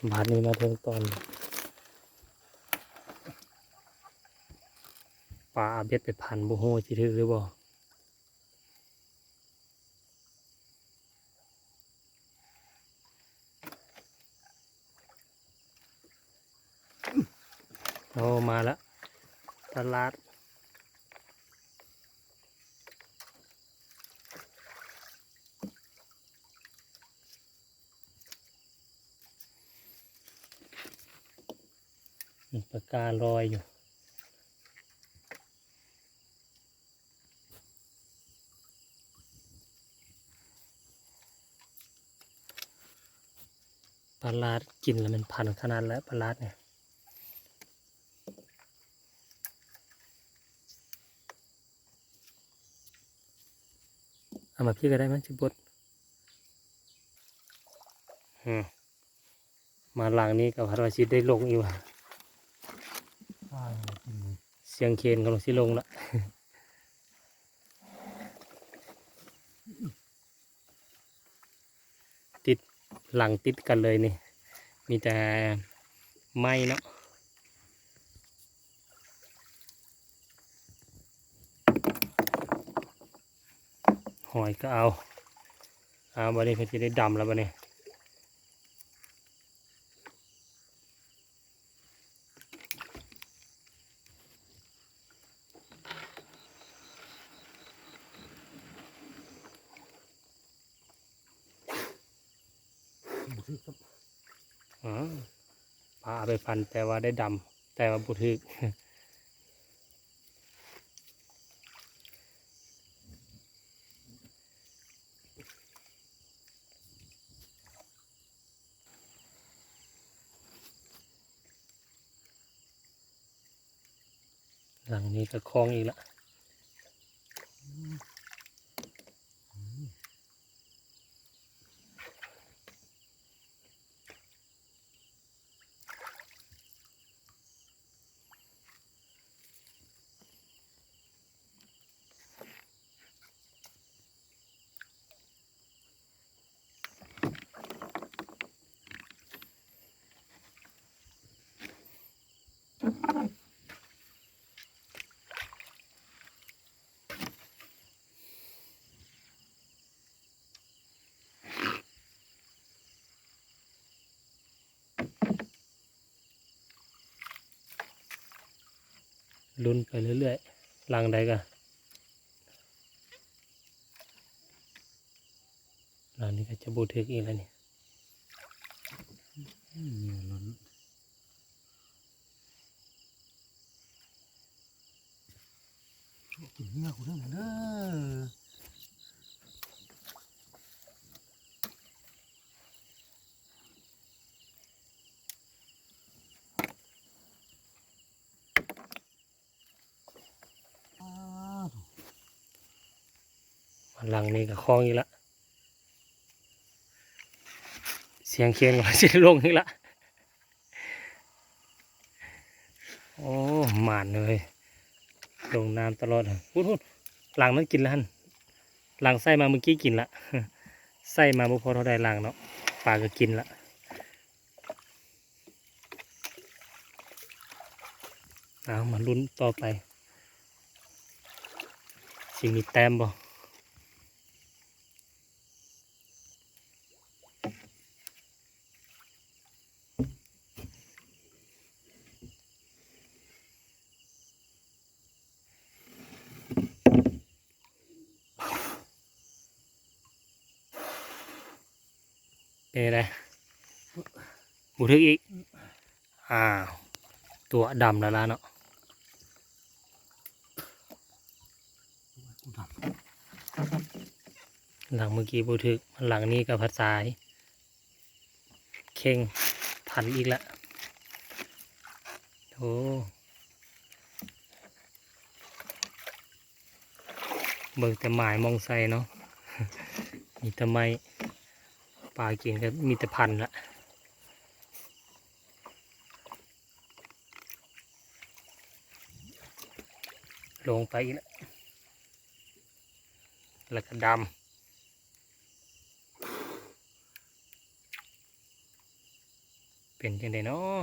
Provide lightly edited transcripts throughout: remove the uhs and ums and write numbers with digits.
บาดนี้มาถึงตอนปลาเบ็ดไปพันบุโฮจิถือหรือบ่โอ้มาแล้วตลาดปากกาลอยอยู่ปลาลาดกินแล้วมันพันขนาดแล้วปลาลาดเนี่ยเอามาพี่ก็ได้มั้ยจิบดมาหลังนี้กับพระราชิตได้ลงอยู่เสียงเคนกำลังสิลงละติดหลังติดกันเลยนี่มีแต่ไม้เนาะหอยก็เอาวันนี้เขาจะได้ดำแล้ววันนี้ปลาไปพันแต่ว่าได้ดำแต่ว่าบุทึกหลังนี้ก็คลองอีกละลุ้นไปเรื่อยๆหลังใดก็หลังนี้ก็จะบุทึกอีกแล้วนี่ล้นกินเนื้อกูเรื่องเด้อหลังนี้ก็คลองอีกละเสียงเคียนก็จะลงอีกละโอ้หมานเลยลงน้ำตลอดพูดหลังมันกินแล้วหลังไส้มาเมื่อกี้กินละไส้มาบุพอเท่าใดหลังเนาะปลาก็กินละเอามาลุ้นต่อไปสิ่งมีแต้มบ่เป็นไงบุทึกอีกตัวดำแล้วล่ะเนาะหลังเมื่อกี้บุทึกหลังนี้กับพัดสายเข่งพันอีกแล้วโอ้เบิกแต่หมายมองใส่เนาะมีแต่ไม้ปลากินก็มีแต่พันละลงไปอีกแล้วก็ดำ เป็นจังไดเนาะ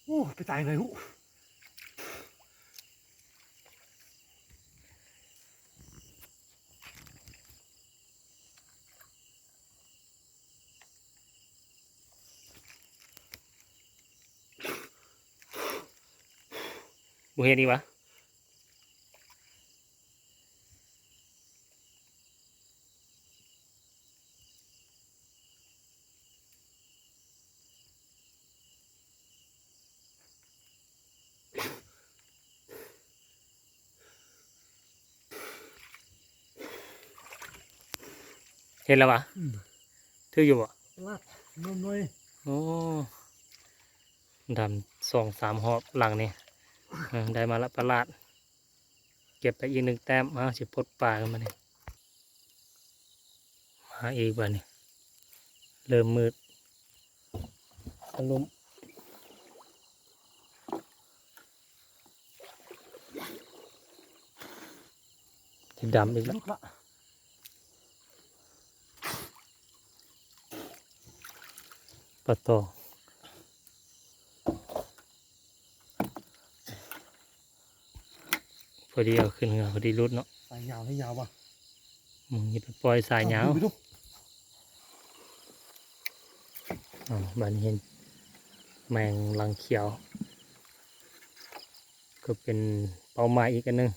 โอ้ไปตายเลยหูบ่เฮ็ดดีวะเห็นแล้ววะถืออยู่บ่ ลาดน้อย โอ้ดำ2-3 หอบหลังนี่ได้มาละประหลาด เก็บไปอีก1 แต้มสิปลดปลากันมาเนี่ยมาอีกบัดนี้เริ่มมืดอารมณ์ที่ดำอีก ๆ แล้ว ลุกละ ปลาตองพอดีเอาขึ้นเหงาพอดีรุดเนาะ สายยาวให้ยาวว่ะ มึงอย่าไปปล่อยสายยาว ไปดู บ้านนี้เห็นแมงลังเขียว ก็เป็นเป้าหมายอีกอันหนึง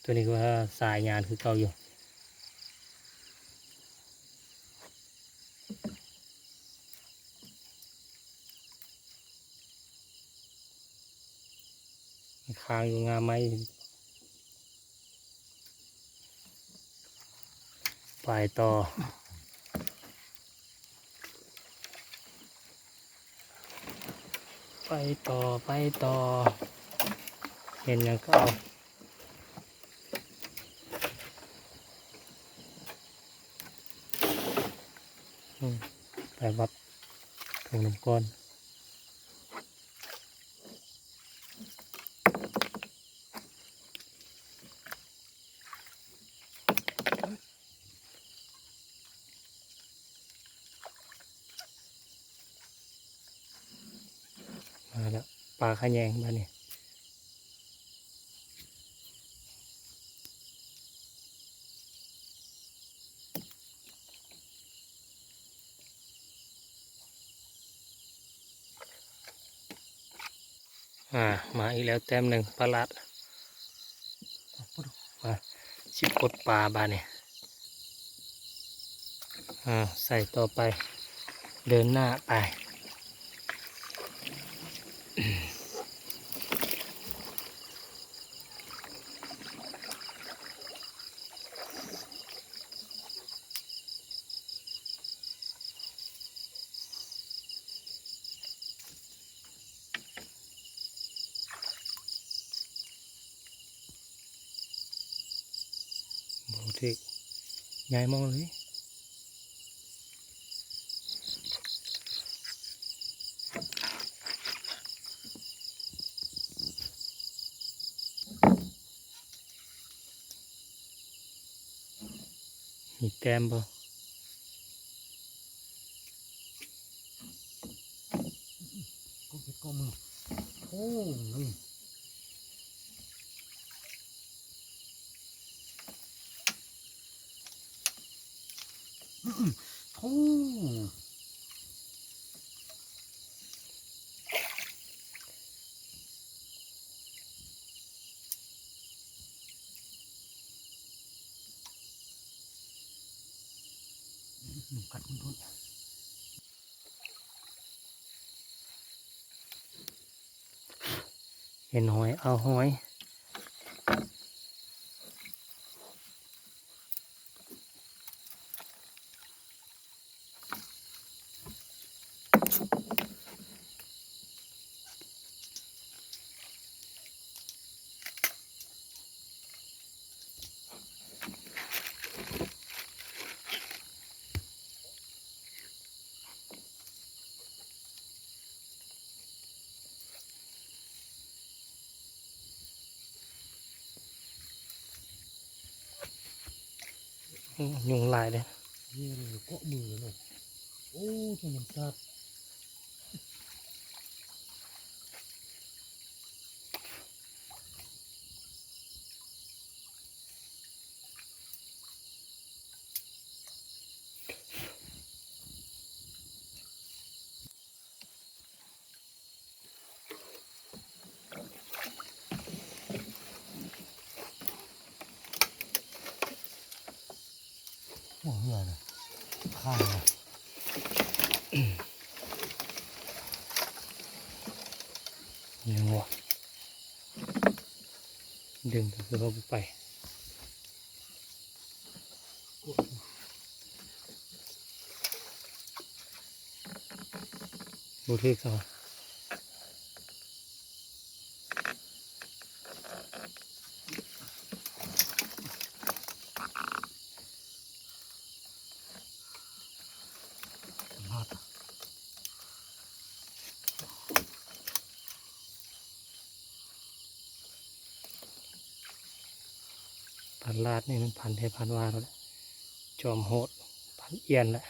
ตัวนี้ก็ว่าสายงานคือเก่าอยู่ค้างอยู่งาไม้ไปต่อ ไปต่อไปต่อ เห็นยังก็เอาไปวัดถุงน้ำก้อนมาแล้วปลาขะแยงมาเนี่ยมาอีกแล้วแต้มหนึ่งปลาลัดมาชิบกดปลาบาเนี่ยใส่ต่อไปเดินหน้าไปโบทิกย้ายมองเลยมีแต้มบ่ ก็คิดก็มือโอ้ยโอ้กัดคุณทุน เห็นหอยเอาหอย ยุงลายเลย นี่เลยเกาะมือเลยเนาะโอ้ทำมันสัตว์หัวเหือเลยข้างเลย ยังวะดึงก็คือเขาไปบูทึกเขา พลาด พันลาดนี่มันพันเทพันวาแล้วแหละจอมโหดพันเอียนแหละ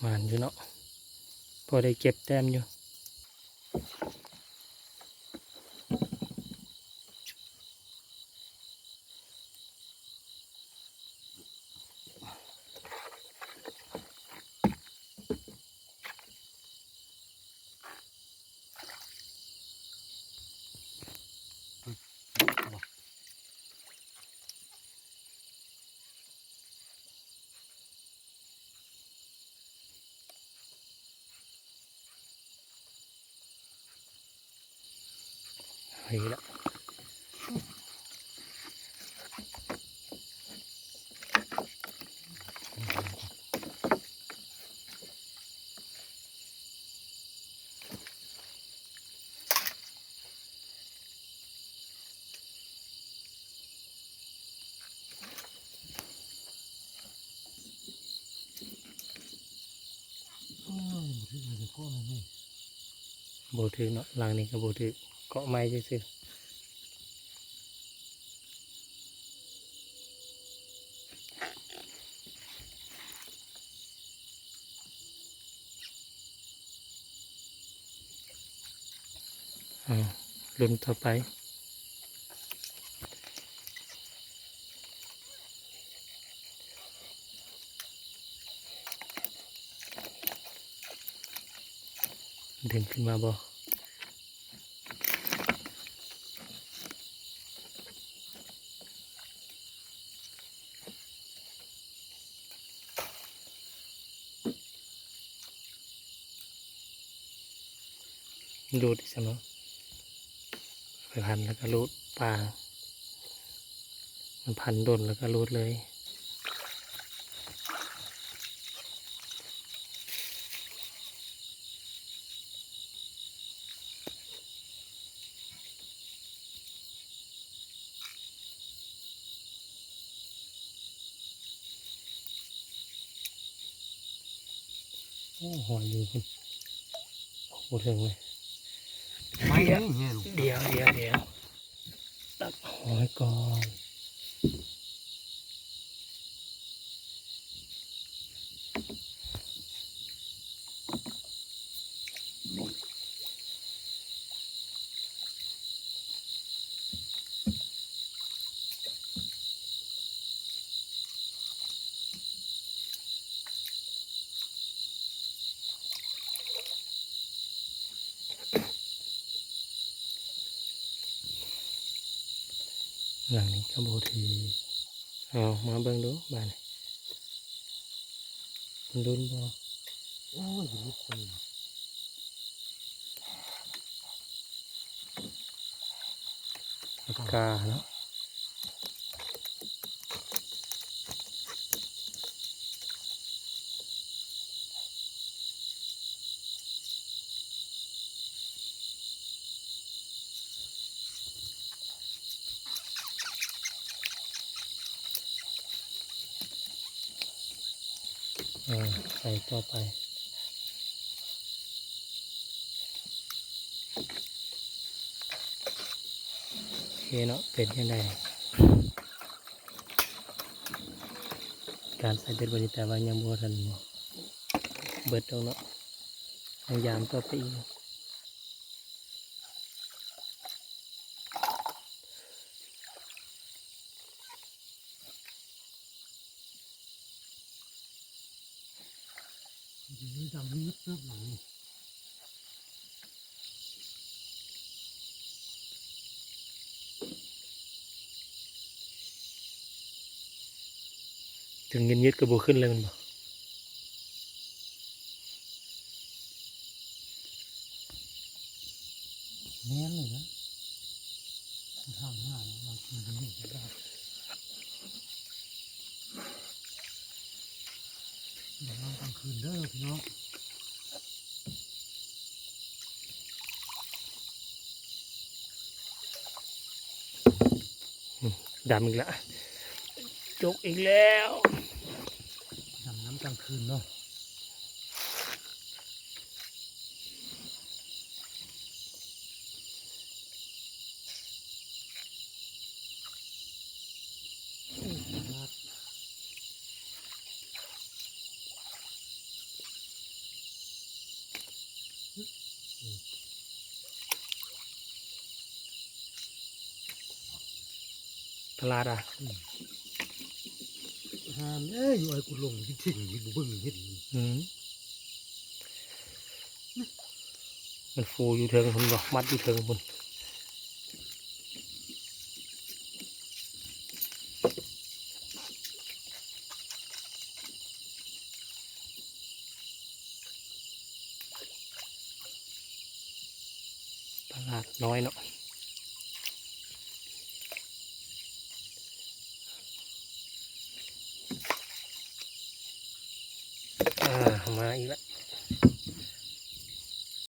มันอยู่เนาะพอได้เก็บแต้มอยู่เฮ้ยละมือที่เลยเกาะมันนี่ โบถือเนาะหลังนี้ก็โบถือเกาะไม้ซื่อๆลุ้นต่อไปดึงขึ้นมาบ่รูดใช่ไหมไปพันแล้วก็รูดปลามันพันโดนแล้วก็รูดเลยโอ้หอยอยู่คุณโบถึงเลย ไม่เงี้ยลูก เดี๋ยวตักหอยก่อนหลังนี้ก็โบทีเอามาเบิ่งดูบ้านนี่มันรุนบ่ โอ้ยลูกคน ปากกาเนาะใส่ต่อไป เนาะเป็นยังไงการใส่เบ็ดวันนี้แต่ว่ายังบ่ทันเบิดตรงเนาะพยายามต่อไปอีก นี่ดำนี่เติบหลัง ถึงเย็นยืดกระโบขึ้นเลยมันบอก แน่นเลยนะทางหน้าเราคือจะเห็นได้เดี๋ยวเรากลางคืนเด้อพี่น้อง ดำอีกแล้วจกอีกแล้ว ดำน้ำกลางคืนเนาะพลาดอ่ะ หามอยู่ไอ้กูลงที่ถิ่งที่บุ้งเห็น อืมมันฟูอยู่เทิงคนบอกมัดอยู่เทิงคนพลาดน้อยเนาะมาอีกแล้ว